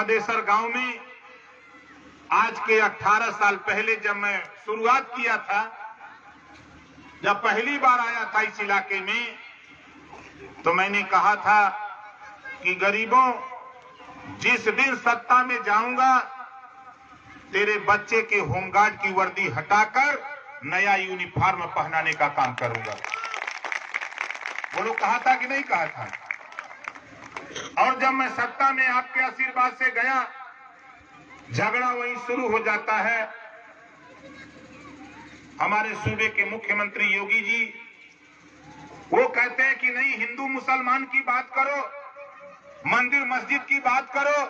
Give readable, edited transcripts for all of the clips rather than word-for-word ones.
बादेसर गांव में आज के 18 साल पहले जब मैं शुरुआत किया था, जब पहली बार आया था इस इलाके में, तो मैंने कहा था कि गरीबों, जिस दिन सत्ता में जाऊंगा तेरे बच्चे के होमगार्ड की वर्दी हटाकर नया यूनिफॉर्म पहनाने का काम करूंगा। वो लोग कहा था कि नहीं कहा था? और जब मैं सत्ता में आपके आशीर्वाद से गया, झगड़ा वहीं शुरू हो जाता है। हमारे सूबे के मुख्यमंत्री योगी जी वो कहते हैं कि नहीं, हिंदू मुसलमान की बात करो, मंदिर मस्जिद की बात करो,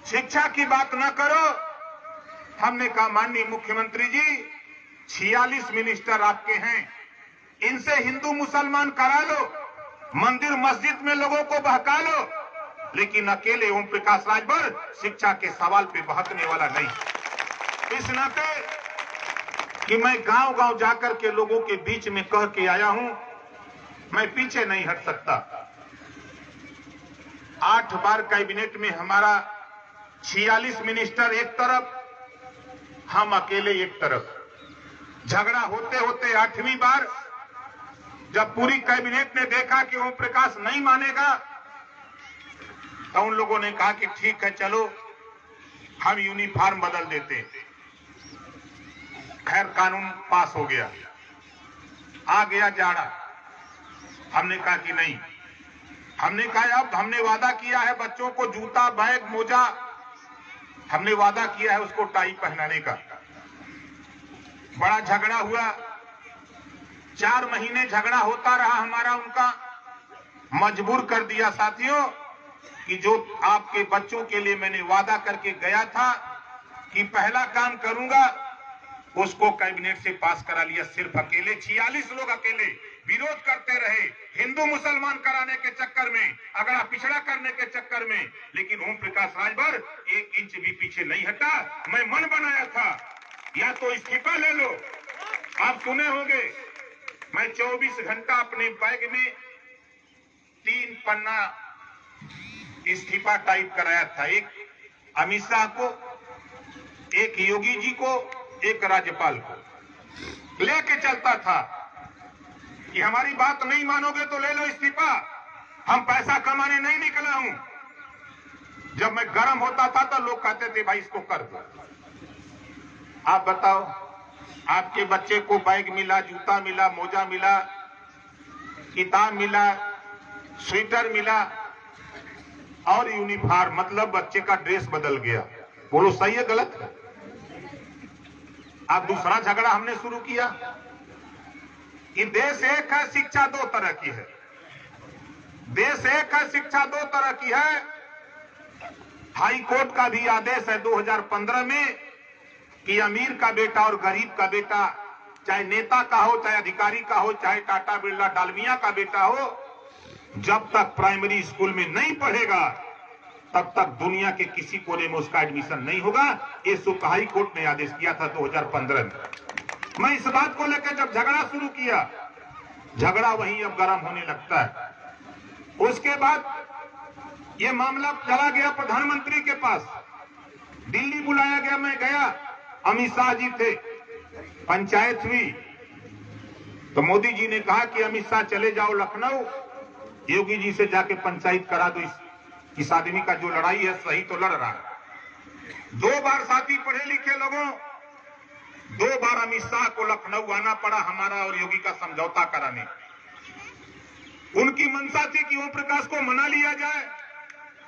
शिक्षा की बात ना करो। हमने कहा माननीय मुख्यमंत्री जी, 46 मिनिस्टर आपके हैं, इनसे हिंदू मुसलमान करा लो, मंदिर मस्जिद में लोगों को बहका लो, लेकिन अकेले ओम प्रकाश राजभर शिक्षा के सवाल पे बहकने वाला नहीं। इस नाते कि मैं गांव गांव जाकर के लोगों के बीच में कह के आया हूं, मैं पीछे नहीं हट सकता। 8 बार कैबिनेट में हमारा 46 मिनिस्टर एक तरफ, हम अकेले एक तरफ। झगड़ा होते होते 8वीं बार जब पूरी कैबिनेट ने देखा कि ओम प्रकाश नहीं मानेगा, तो उन लोगों ने कहा कि ठीक है, चलो हम यूनिफॉर्म बदल देते। खैर कानून पास हो गया, आ गया जाड़ा। हमने कहा कि नहीं, हमने कहा अब हमने वादा किया है बच्चों को जूता, बैग, मोजा, हमने वादा किया है उसको टाई पहनाने का। बड़ा झगड़ा हुआ, 4 महीने झगड़ा होता रहा हमारा उनका। मजबूर कर दिया साथियों कि जो आपके बच्चों के लिए मैंने वादा करके गया था कि पहला काम करूंगा, उसको कैबिनेट से पास करा लिया। सिर्फ अकेले 46 लोग अकेले विरोध करते रहे, हिंदू मुसलमान कराने के चक्कर में, अगड़ा पिछड़ा करने के चक्कर में, लेकिन ओम प्रकाश राजभर 1 इंच भी पीछे नहीं हटा। मैं मन बनाया था, या तो इस्तीफा ले लो। आप सुने होंगे, मैं 24 घंटा अपने बैग में 3 पन्ना इस्तीफा टाइप कराया था। एक अमित शाह को, एक योगी जी को, एक राज्यपाल को लेके चलता था कि हमारी बात नहीं मानोगे तो ले लो इस्तीफा, हम पैसा कमाने नहीं निकला हूं। जब मैं गर्म होता था तो लोग कहते थे भाई इसको कर दो। आप बताओ, आपके बच्चे को बैग मिला, जूता मिला, मोजा मिला, किताब मिला, स्वेटर मिला और यूनिफॉर्म, मतलब बच्चे का ड्रेस बदल गया। बोलो सही है गलत है? अब दूसरा झगड़ा हमने शुरू किया कि देश एक है, शिक्षा 2 तरह की है। देश एक है, शिक्षा 2 तरह की है। हाई कोर्ट का भी आदेश है 2015 में कि अमीर का बेटा और गरीब का बेटा, चाहे नेता का हो, चाहे अधिकारी का हो, चाहे टाटा बिरला डालमिया का बेटा हो, जब तक प्राइमरी स्कूल में नहीं पढ़ेगा तब तक दुनिया के किसी कोने में उसका एडमिशन नहीं होगा। ये सुप्रीम हाई कोर्ट ने आदेश किया था 2015 में। मैं इस बात को लेकर जब झगड़ा शुरू किया, झगड़ा वहीं अब गर्म होने लगता है। उसके बाद ये मामला चला गया प्रधानमंत्री के पास, दिल्ली बुलाया गया, मैं गया, अमित शाह जी थे, पंचायत हुई तो मोदी जी ने कहा कि अमित शाह चले जाओ लखनऊ, योगी जी से जाके पंचायत करा दो, इस आदमी का जो लड़ाई है सही तो लड़ रहा है। 2 बार साथी पढ़े लिखे लोगों, 2 बार अमित शाह को लखनऊ आना पड़ा हमारा और योगी का समझौता कराने। उनकी मंशा थी कि ओम प्रकाश को मना लिया जाए,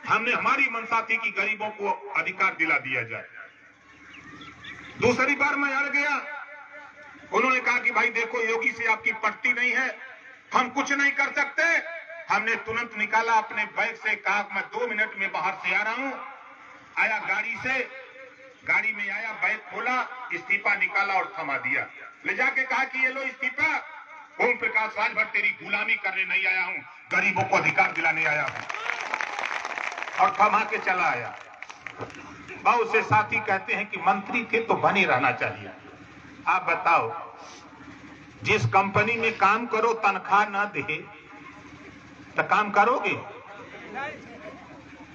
हमने हमारी मंशा थी कि गरीबों को अधिकार दिला दिया जाए। दूसरी बार मैं अड़ गया, उन्होंने कहा कि भाई देखो योगी से आपकी पटती नहीं है, हम कुछ नहीं कर सकते। हमने तुरंत निकाला अपने बैग से, कहा मैं 2 मिनट में बाहर से आ रहा हूं। आया गाड़ी से, गाड़ी में आया, बैग खोला, इस्तीफा निकाला और थमा दिया। ले जाके कहा कि ये लो इस्तीफा, ओम प्रकाश राजभर तेरी गुलामी करने नहीं आया हूं, गरीबों को अधिकार दिलाने आया हूं। और थमा के चला आया। बहुत से साथी कहते हैं कि मंत्री थे तो बने रहना चाहिए। आप बताओ, जिस कंपनी में काम करो तनख्वाह न दे तो काम करोगे?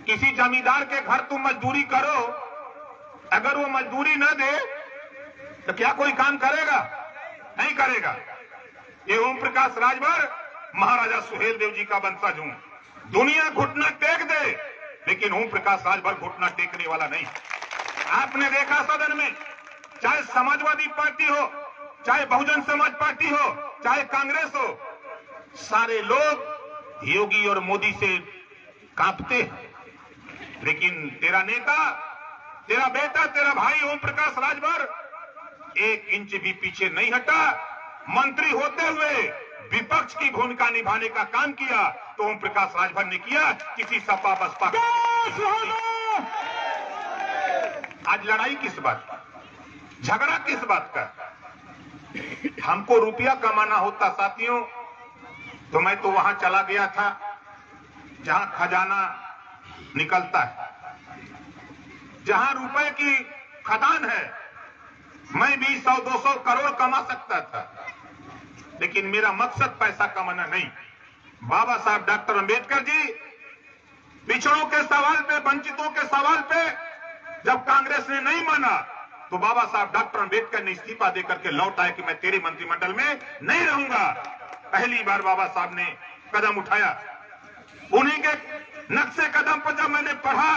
किसी जमींदार के घर तुम मजदूरी करो, अगर वो मजदूरी न दे तो क्या कोई काम करेगा? नहीं करेगा। ये ओम प्रकाश राजभर महाराजा सुहेल देव जी का वंशज हूं। दुनिया घुटना टेक दे, लेकिन ओम प्रकाश राजभर घुटना टेकने वाला नहीं। आपने देखा सदन में, चाहे समाजवादी पार्टी हो, चाहे बहुजन समाज पार्टी हो, चाहे कांग्रेस हो, सारे लोग योगी और मोदी से कांपते हैं। लेकिन तेरा नेता, तेरा बेटा, तेरा भाई ओम प्रकाश राजभर 1 इंच भी पीछे नहीं हटा। मंत्री होते हुए विपक्ष की भूमिका निभाने का काम किया तो ओम प्रकाश राजभर ने किया, किसी सपा बसपा। आज लड़ाई किस बात का, झगड़ा किस बात का? हमको रुपया कमाना होता साथियों तो मैं तो वहां चला गया था जहां खजाना निकलता है, जहां रुपए की खदान है। मैं भी 100-200 करोड़ कमा सकता था, लेकिन मेरा मकसद पैसा कमाना नहीं। बाबा साहब डॉक्टर अंबेडकर जी पिछड़ों के सवाल पे, वंचितों के सवाल पे जब कांग्रेस ने नहीं माना तो बाबा साहब डॉक्टर अंबेडकर ने इस्तीफा देकर के लौट आए कि मैं तेरे मंत्रिमंडल में नहीं रहूंगा। पहली बार बाबा साहब ने कदम उठाया। उन्हीं के नक्शे कदम पर जब मैंने पढ़ा,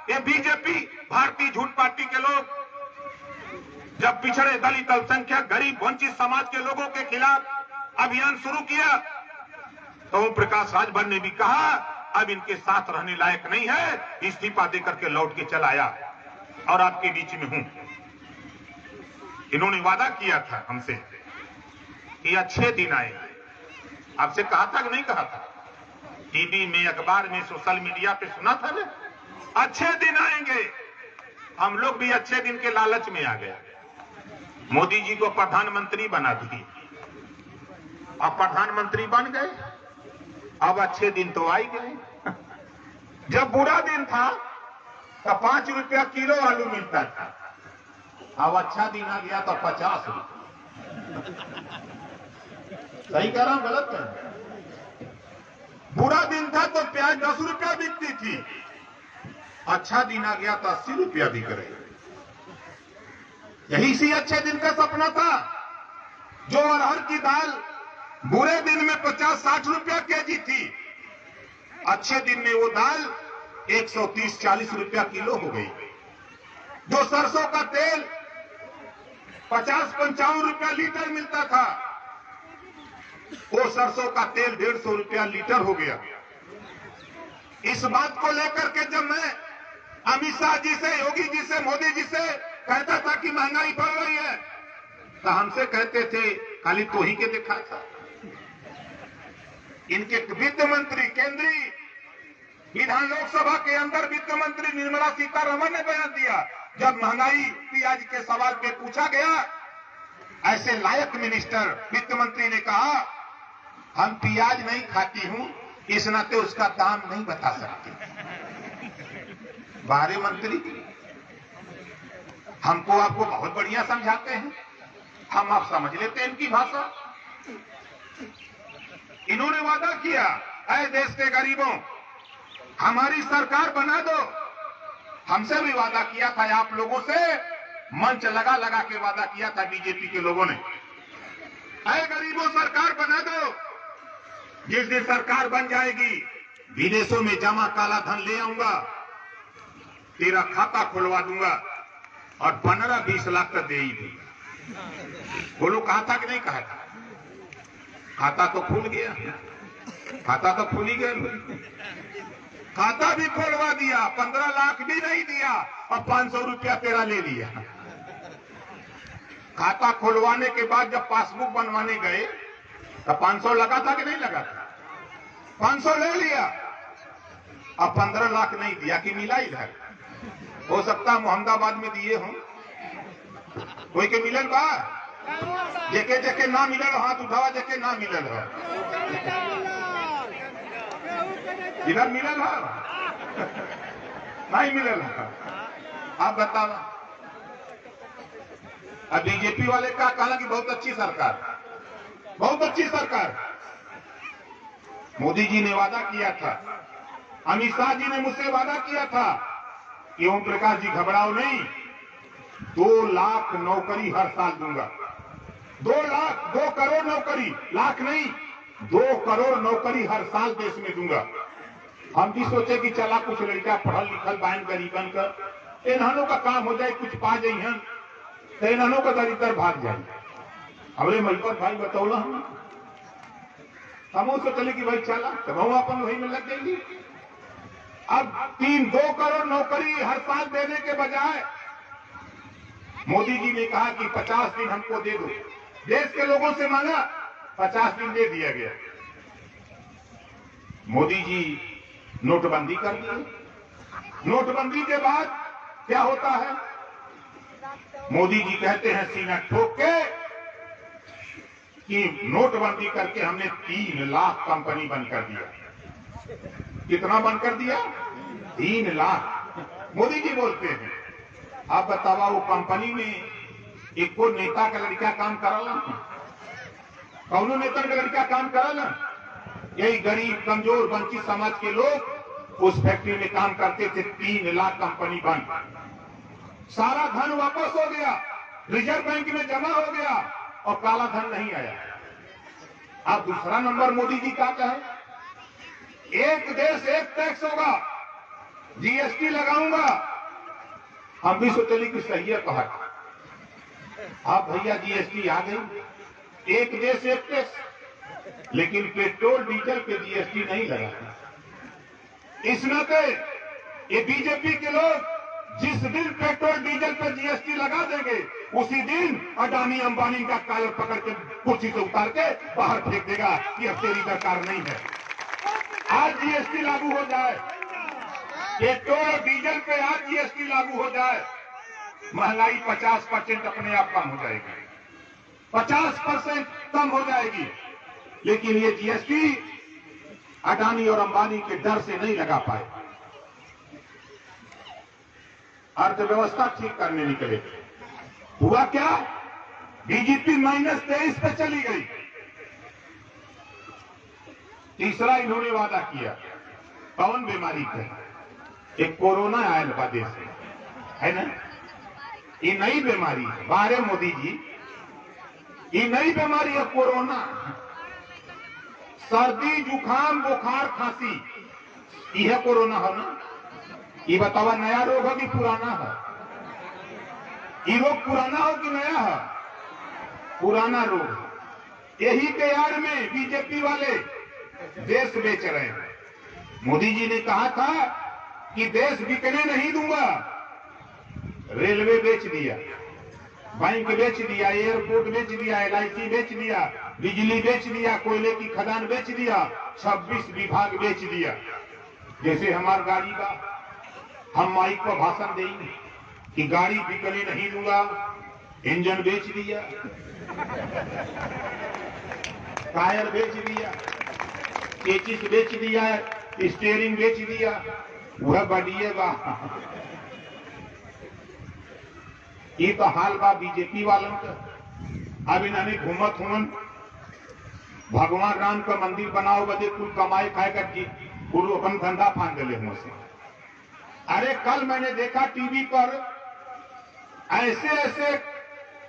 ये बीजेपी भारतीय झूठ पार्टी के लोग जब पिछड़े, दलित, अल्पसंख्यक, गरीब, वंचित समाज के लोगों के खिलाफ अभियान शुरू किया तो ओम प्रकाश राजभर ने भी कहा अब इनके साथ रहने लायक नहीं है, इस्तीफा देकर के लौट के चला आया और आपके बीच में हूं। इन्होंने वादा किया था हमसे कि अच्छे दिन आएंगे। आपसे कहा था कि नहीं कहा था? टीवी में, अखबार में, सोशल मीडिया पे सुना था ना, अच्छे दिन आएंगे। हम लोग भी अच्छे दिन के लालच में आ गए। मोदी जी को प्रधानमंत्री बना दिए, अब प्रधानमंत्री बन गए, अब अच्छे दिन तो आ ही गए। जब बुरा दिन था तो 5 रुपया किलो आलू मिलता था, अब अच्छा दिन आ गया तो 50 रुपये। सही कह रहा हूं, गलत कह रहा हूं? बुरा दिन था तो प्याज 10 रुपया बिकती थी, अच्छा दिन आ गया तो 80 रुपया बिक रही। यही सी अच्छे दिन का सपना था। जो अरहर की दाल बुरे दिन में 50-60 रुपया केजी थी, अच्छे दिन में वो दाल 130-40 रुपया किलो हो गई। जो सरसों का तेल 50-55 रुपया लीटर मिलता था, वो सरसों का तेल 150 रुपया लीटर हो गया। इस बात को लेकर के जब मैं अमित शाह जी से, योगी जी से, मोदी जी से कहता था कि महंगाई बढ़ रही है, तो हमसे कहते थे खाली तो ही के देखा था। इनके वित्त मंत्री, केंद्रीय विधान लोकसभा के अंदर वित्त मंत्री निर्मला सीतारमण ने बयान दिया, जब महंगाई प्याज के सवाल पे पूछा गया, ऐसे लायक मिनिस्टर वित्त मंत्री ने कहा हम प्याज नहीं खाती हूं, इस नाते उसका दाम नहीं बता सकती। बाहरी मंत्री हमको आपको बहुत बढ़िया समझाते हैं, हम आप समझ लेते हैं इनकी भाषा। इन्होंने वादा किया, ऐ देश के गरीबों हमारी सरकार बना दो। हमसे भी वादा किया था, आप लोगों से मंच लगा लगा के वादा किया था बीजेपी के लोगों ने, ऐ गरीबों सरकार बना दो। जिस दिन सरकार बन जाएगी विदेशों में जमा काला धन ले आऊंगा, तेरा खाता खुलवा दूंगा और 15-20 लाख तक दे ही दूंगा। बोलो कहा था कि नहीं कहा था? खाता तो खुल गया, खाता तो खुल ही गया। खाता भी खोलवा दिया, 15 लाख भी नहीं दिया और 500 रुपया तेरा ले लिया। खाता खुलवाने के बाद जब पासबुक बनवाने गए तो 500 लगा था कि नहीं लगा था? 500 ले लिया और 15 लाख नहीं दिया कि मिला इधर। हो सकता है मोहम्मदाबाद में दिए हों, कोई के मिलल बा? जेके जेके ना मिलल हाथ उठावा, जेके ना मिलल हो इधर मिलल है नहीं मिलल है? आप बताओ। अब बीजेपी वाले का कहला कि बहुत अच्छी सरकार, बहुत अच्छी सरकार। मोदी जी ने वादा किया था अमित शाह जी ने मुझसे वादा किया था कि ओम प्रकाश जी घबराओ नहीं, 2 लाख नौकरी हर साल दूंगा। 2 करोड़ नौकरी, लाख नहीं, 2 करोड़ नौकरी हर साल देश में दूंगा। हम भी सोचे कि चला कुछ लड़का पढ़ल लिखल बाइन गरीबन का इन्हों का काम हो जाए, कुछ पा जाइए तो इन्हों का दरिद्र भाग जाए। हमरे मलकर भाई बतौला हम सोचले कि भाई चला तो हम अपन वही में लग जाएंगे। अब 2 करोड़ नौकरी हर साल देने के बजाय मोदी जी ने कहा कि 50 दिन हमको दे दो। देश के लोगों से मांगा, 50 दिन दे दिया गया। मोदी जी नोटबंदी कर दी। नोटबंदी के बाद क्या होता है, मोदी जी कहते हैं सीना ठोक के कि नोटबंदी करके हमने 3 लाख कंपनी बंद कर दिया। कितना बंद कर दिया? 3 लाख। मोदी जी बोलते हैं, आप बतावा वो कंपनी में एक को नेता का लड़का काम करला, कौनो नेता का लड़का काम करला? यही गरीब कमजोर वंचित समाज के लोग उस फैक्ट्री में काम करते थे। 3 लाख कंपनी बंद, सारा धन वापस हो गया, रिजर्व बैंक में जमा हो गया और काला धन नहीं आया। अब दूसरा नंबर मोदी जी का है, एक देश एक टैक्स होगा, जीएसटी लगाऊंगा। हम भी सोचले कि सही है कहा। अब भैया जीएसटी आ गई, एक देश एक टैक्स, लेकिन पेट्रोल डीजल पे जीएसटी नहीं लगा। इस नाते ये बीजेपी के लोग जिस दिन पेट्रोल डीजल पर जीएसटी लगा देंगे उसी दिन अडानी अंबानी का कालर पकड़ के कुर्सी से उतार के बाहर फेंक देगा कि अब तेरी सरकार नहीं है। आज जीएसटी लागू हो जाए, पेट्रोल डीजल पे आज जीएसटी लागू हो जाए, महंगाई 50% अपने आप कम हो जाएगी, 50% कम हो जाएगी। लेकिन ये जीएसटी अडानी और अंबानी के डर से नहीं लगा पाए। अर्थव्यवस्था ठीक करने निकले, हुआ क्या? डीजीपी -23 पे चली गई। तीसरा इन्होंने वादा किया, कौन बीमारी पे? एक कोरोना आयल बा देश में, है ना? ये नई बीमारी है। बारे मोदी जी, ये नई बीमारी है कोरोना। सर्दी जुकाम बुखार खांसी यह कोरोना हो ना? ये बतावा नया रोग हो कि पुराना है? ये रोग पुराना हो कि नया है? पुराना रोग। यही के आड़ में बीजेपी वाले देश बेच रहे हैं। मोदी जी ने कहा था कि देश बिकने नहीं दूंगा। रेलवे बेच दिया, बैंक बेच दिया, एयरपोर्ट बेच दिया, LIC बेच दिया, बिजली बेच दिया, कोयले की खदान बेच दिया, 26 विभाग बेच दिया। जैसे हमार गाड़ी का हम माइक पर भाषण देंगे कि गाड़ी बिकने नहीं दूंगा, इंजन बेच दिया, टायर बेच दिया, चेचिस बेच दिया, स्टीयरिंग बेच दिया, वह बढ़िएगा। ये तो हाल बा बीजेपी वालों का। अब इन्होंने घूमत हुमन भगवान राम का मंदिर बनाओ बदे कुल कमाई खाए कर जी कुल अपन धंधा फांद ले मुझसे। अरे कल मैंने देखा टीवी पर ऐसे ऐसे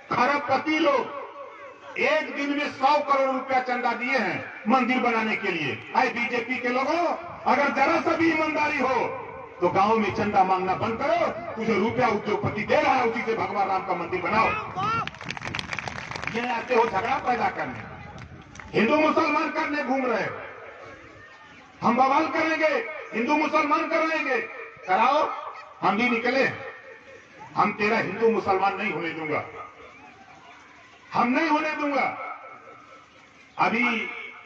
खरबपति लोग एक दिन में 100 करोड़ रुपया चंदा दिए हैं मंदिर बनाने के लिए। आए बीजेपी के लोगों, अगर जरा सा भी ईमानदारी हो तो गांव में चंदा मांगना बंद करो। तुझे रुपया उद्योगपति दे रहा है, उसी से भगवान राम का मंदिर बनाओ। ये आते हो झगड़ा पैदा करने, हिंदू मुसलमान करने घूम रहे हो। हम बवाल करेंगे, हिंदू मुसलमान कर लेंगे, कराओ, हम भी निकले। हम तेरा हिंदू मुसलमान नहीं होने दूंगा, हम नहीं होने दूंगा। अभी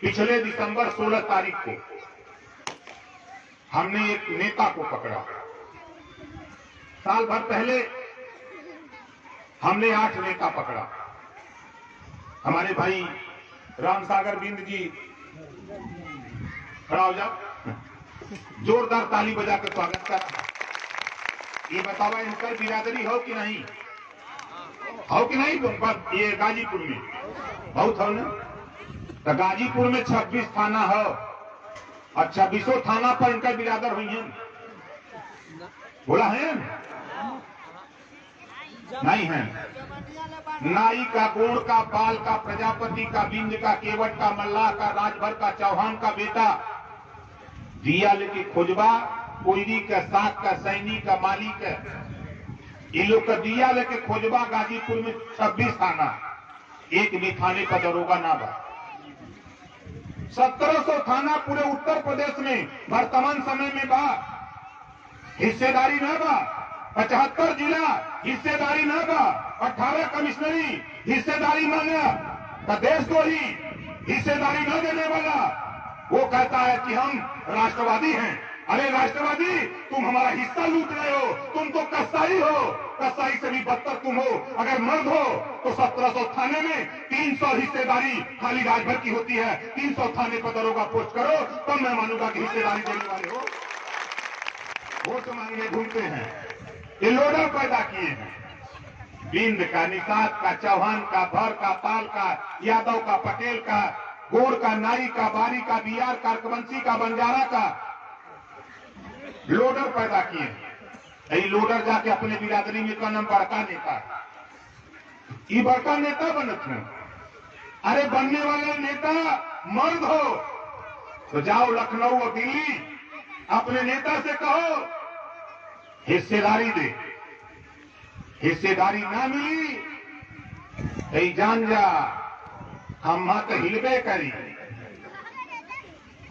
पिछले दिसंबर 16 तारीख को हमने एक नेता को पकड़ा। साल भर पहले हमने 8 नेता पकड़ा। हमारे भाई रामसागर बिंद जी खड़ा हो जाओ, जोरदार ताली बजा कर स्वागत करा। ये बतावा इनकर बिरादरी हो कि नहीं? हो कि नहीं? ये गाजीपुर में बहुत हो ना? तो गाजीपुर में 26 थाना हो, अच्छा, 20 थाना पर इनका बिरादर हुई है, बोला है नहीं है। नाई का, गोड़ का, पाल का, प्रजापति का, बिंद का, केवट का, मल्लाह का, राजभर का, चौहान का बेटा दिया लेके खोजबा, कोयरी का, साख का, सैनी का, माली का, इन लोग का दिया लेके खोजबा। गाजीपुर में 26 थाना, एक भी थाने का दरोगा ना बा। 1700 थाना पूरे उत्तर प्रदेश में वर्तमान समय में बा, हिस्सेदारी ना बा। 75 जिला हिस्सेदारी ना बा। 18 कमिश्नरी हिस्सेदारी मांगा, तो देश को ही हिस्सेदारी न देने वाला वो कहता है कि हम राष्ट्रवादी हैं। अरे राष्ट्रवादी, तुम हमारा हिस्सा लूट रहे हो, तुम तो कसाई हो, कसाई से भी बदतर तुम हो। अगर मर्द हो तो 1700 थाने में 300 हिस्सेदारी खाली राजभर की होती है। 300 थाने पर दरोगा पोस्ट करो, तब मैं मानूंगा कि हिस्सेदारी देने वाले हो। वोट मांगने घूमते हैं, ये लोडर पैदा किए हैं। बिंद का, निषाद का, चौहान का, भर का, पाल का, यादव का, पटेल का, गोड़ का, नाई का, बारी का, बिहार का, वंशी का, बंजारा का लोडर पैदा किए। यही लोडर जाके अपने बिरादरी में का नाम बड़का नेता, ये बड़का नेता बनत है। अरे बनने वाले नेता मर्द हो तो जाओ लखनऊ और दिल्ली, अपने नेता से कहो हिस्सेदारी दे। हिस्सेदारी ना मिली तो जान जा खम्मा तो हिलबे करी,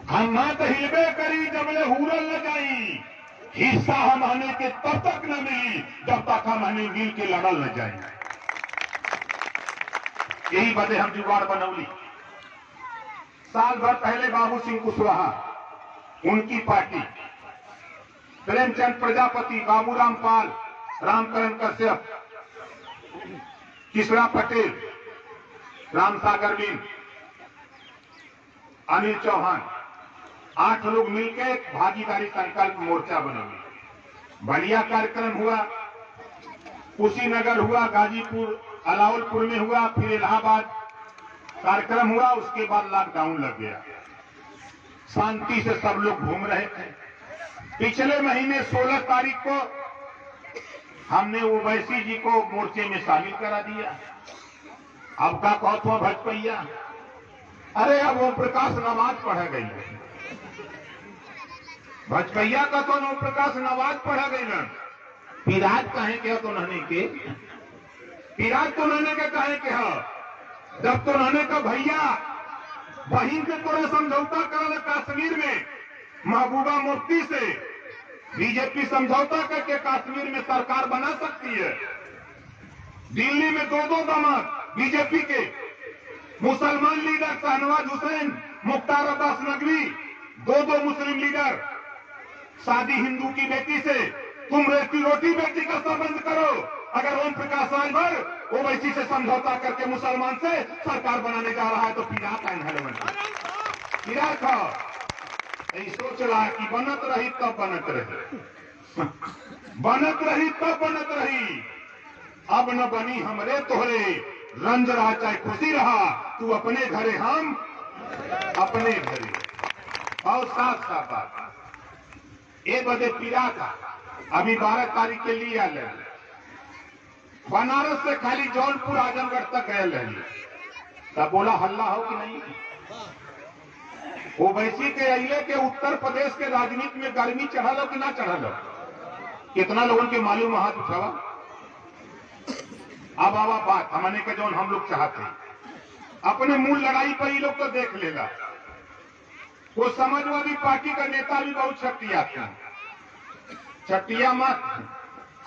खम्मा तो हिलबे करी, जबले हुरल न जाई। हिस्सा हम आने के तब तक न मिली जब तक हम हमें मिल के लड़ल न जाए। यही बदे हम जुगाड़ बनौली। साल भर पहले बाबू सिंह कुशवाहा, उनकी पार्टी, प्रेमचंद प्रजापति, बाबूराम पाल, रामकरण कश्यप, किशोरा पटेल, रामसागर बिन, अनिल चौहान, 8 लोग मिलकर भागीदारी संकल्प मोर्चा बनाए। बढ़िया कार्यक्रम हुआ, कुशीनगर हुआ, गाजीपुर, अलाउलपुर में हुआ, फिर इलाहाबाद कार्यक्रम हुआ। उसके बाद लॉकडाउन लग गया। शांति से सब लोग घूम रहे थे। पिछले महीने 16 तारीख को हमने ओवैसी जी को मोर्चे में शामिल करा दिया। अब का कौथवा भजपैया, अरे अब ओम प्रकाश नमाज पढ़ा गई है। भजपैया का तो ओम प्रकाश नमाज पढ़ा गई ना। पिराज कहे के तो नहने के, पिराज तो नहने के कहे के हो, जब तो नहने का भैया बहिन से थोड़ा समझौता करा कश्मीर में, महबूबा मुफ्ती से बीजेपी समझौता करके कश्मीर में सरकार बना सकती है। दिल्ली में 2 दामाद बीजेपी के, मुसलमान लीडर शहनवाज हुसैन, मुख्तार अब्बास नकवी, 2 मुस्लिम लीडर, शादी हिंदू की बेटी से, तुम रोटी बेटी का संबंध करो। अगर ओम प्रकाश राजभर ओवैसी से समझौता करके मुसलमान से सरकार बनाने जा रहा है तो पिरा का पिरा था। यही सोच रहा है कि बनत रही तब बनत रही, बनत रही तब बनत रही। अब न बनी हमरे तोहरे, रंज रहा चाहे खुशी रहा, तू अपने घरे हम अपने घरे। और साथ साथ बात ये बदे पीड़ा था। अभी 12 तारीख के लिए आए, बनारस से खाली जौनपुर आजमगढ़ तक गए रही, तब बोला हल्ला हो कि नहीं। ओवैसी के अइले के उत्तर प्रदेश के राजनीति में गर्मी चढ़ल हो कि ना चढ़ल हो, कितना लोगों के मालूम हाथ उठावा। अब आवा बात हमने के जो हम लोग चाहते, अपने मूल लड़ाई पर ये लोग तो देख लेगा। वो समाजवादी पार्टी का नेता भी बहुत छटिया था। छटिया मत,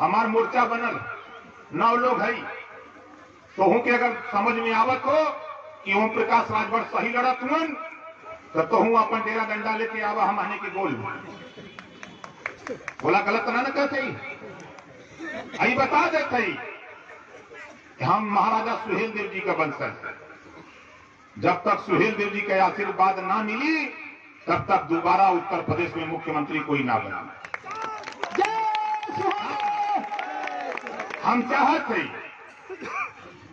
हमार मोर्चा बनल 9 लोग है, तो हूं के अगर समझ में आवत हो कि ओम प्रकाश राजभर सही लड़त हुआ तो हूं अपन डेरा डंडा लेके आवा, हम आने के गोल बोला गलत ना कहते आई बता देते हम महाराजा सुहेल देव जी का वंशज। जब तक सुहेल देव जी के आशीर्वाद ना मिली तब तक दोबारा उत्तर प्रदेश में मुख्यमंत्री कोई ना बना। हम चाहते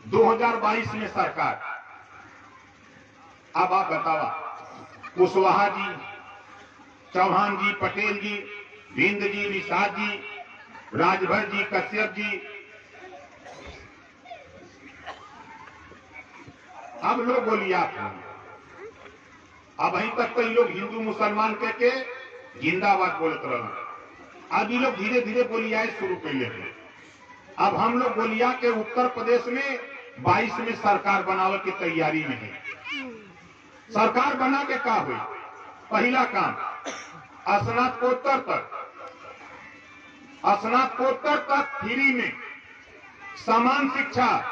2022 में सरकार। अब आप बतावा, कुशवाहा जी चौहान जी, पटेल जी, बिंद जी, निषाद जी, राजभर जी, कश्यप जी, अब लोग गोलियात हैं। अब अभी तक तो ये लोग हिंदू मुसलमान के जिंदाबाद बोलत रहे। अब ये लोग धीरे धीरे गोलियाए शुरू कर लेते। अब हम लोग गोलिया के उत्तर प्रदेश में 22 में सरकार बनावे की तैयारी में है। सरकार बना के का हुई? पहला काम स्नातकोत्तर तक फ्री में समान शिक्षा,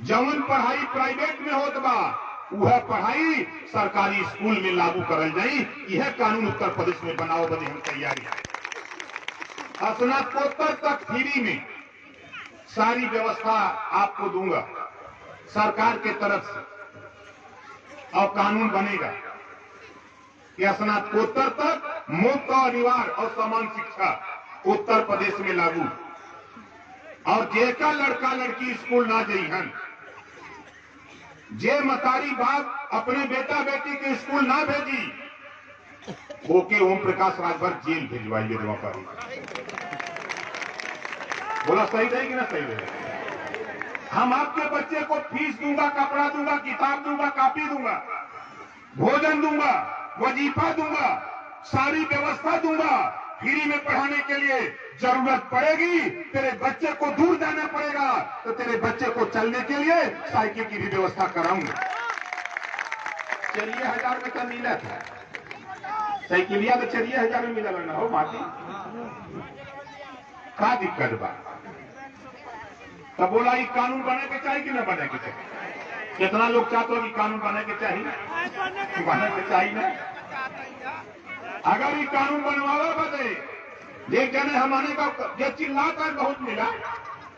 जवन पढ़ाई प्राइवेट में होत बा वह पढ़ाई सरकारी स्कूल में लागू करल जाई। यह कानून उत्तर प्रदेश में बनाओ बदे हम तैयारी है। स्नातकोत्तर तक फ्री में सारी व्यवस्था आपको दूंगा सरकार के तरफ से, और कानून बनेगा कि स्नातकोत्तर तक मुफ्त और अनिवार्य और समान शिक्षा उत्तर प्रदेश में लागू। और जेका लड़का लड़की स्कूल ना जइहन, जे मतारी बाप अपने बेटा बेटी के स्कूल ना भेजी, ओके ओम प्रकाश राजभर जेल भिजवाइए। बोला सही रहे कि ना सही रहे? हम आपके बच्चे को फीस दूंगा, कपड़ा दूंगा, किताब दूंगा, कॉपी दूंगा, भोजन दूंगा, वजीफा दूंगा, सारी व्यवस्था दूंगा फ्री में पढ़ाने के लिए। जरूरत पड़ेगी तेरे बच्चे को दूर जाना पड़ेगा तो तेरे बच्चे को चलने के लिए साइकिल की भी व्यवस्था कराऊंगा। चलिए 1000 में तो मिला था साइकिलिया, तो चलिए 1000 में मिला ना हो माटी का दिक्कत बा। तब बोला ये कानून बने के चाहिए कि न बने के चाहिए? कितना लोग चाहते हो कि कानून बने के चाहिए? बने के चाहिए ना। अगर ये कानून बनवावा बदे देख जाने हमारे का जब चिल्ला कर बहुत मिला,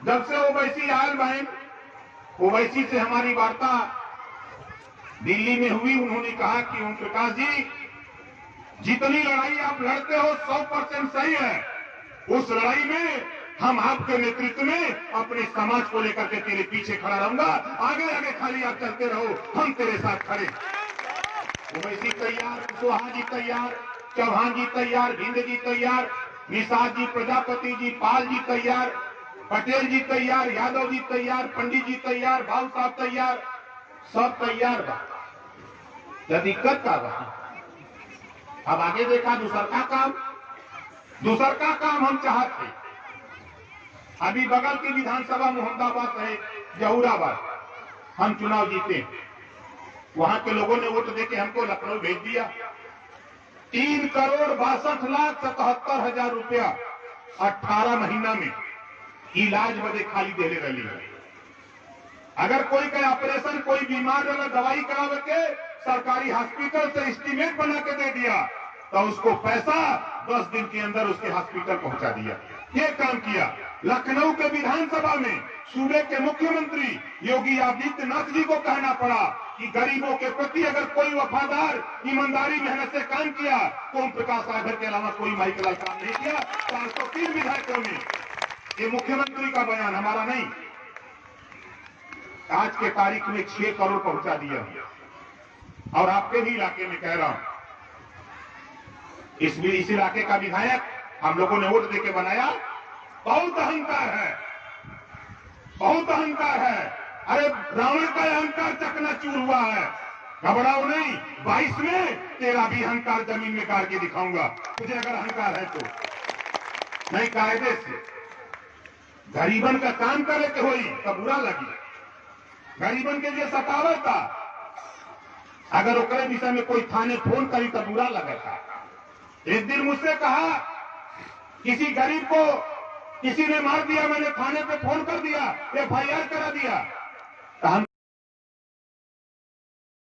जब से ओवैसी आयल बहन, ओवैसी से हमारी वार्ता दिल्ली में हुई। उन्होंने कहा कि ओम प्रकाश जी, जितनी लड़ाई आप लड़ते हो 100% सही है। उस लड़ाई में हम आपके नेतृत्व में अपने समाज को लेकर के तेरे पीछे खड़ा रहूंगा। आगे आगे खाली आप चलते रहो, हम तेरे साथ खड़े। ओवैसी तैयार, कुशवाहा जी तैयार, चौहान जी तैयार, भिंद जी तैयार, निषाद जी, प्रजापति जी, पाल जी तैयार, पटेल जी तैयार, यादव जी तैयार, पंडित जी तैयार, भाऊ साहब तैयार, सब तैयार बा। क्या दिक्कत का बा? अब आगे देखा दूसर का काम हम चाहते। अभी बगल की विधानसभा मोहम्मदाबाद है, जहूराबाद, हम चुनाव जीते, वहां के लोगों ने वोट देके हमको लखनऊ भेज दिया। 3,62,77,000 रुपया 18 महीना में इलाज बदे खाली देले रही है। अगर कोई का ऑपरेशन, कोई बीमार रहा, दवाई करावे के सरकारी हॉस्पिटल से एस्टीमेट बना के दे दिया तो उसको पैसा 10 दिन के अंदर उसके हॉस्पिटल पहुंचा दिया। ये काम किया। लखनऊ के विधानसभा में सूबे के मुख्यमंत्री योगी आदित्यनाथ जी को कहना पड़ा कि गरीबों के प्रति अगर कोई वफादार, ईमानदारी, मेहनत से काम किया तो ओम प्रकाश राजभर के अलावा कोई माइकलाल काम नहीं किया। 403 विधायकों ने, ये मुख्यमंत्री का बयान, हमारा नहीं, आज के तारीख में 6 करोड़ पहुंचा दिया। और आपके भी इलाके में कह रहा हूं, इस इलाके का विधायक हम लोगों ने वोट देके बनाया। बहुत अहंकार है, बहुत अहंकार है। अरे रावण का अहंकार चकनाचूर हुआ है, घबराओ नहीं। 22 में तेरा भी अहंकार जमीन में गाड़ के दिखाऊंगा, तुझे अगर अहंकार है तो। नहीं, कायदे से गरीबन का काम करे के होई तब बुरा लगी। गरीबन के लिए सतावता, अगर ओकरे विषय में कोई थाने फोन करी तो बुरा लगता। एक दिन मुझसे कहा, किसी गरीब को किसी ने मार दिया, मैंने थाने पे फोन कर दिया, FIR करा दिया। हम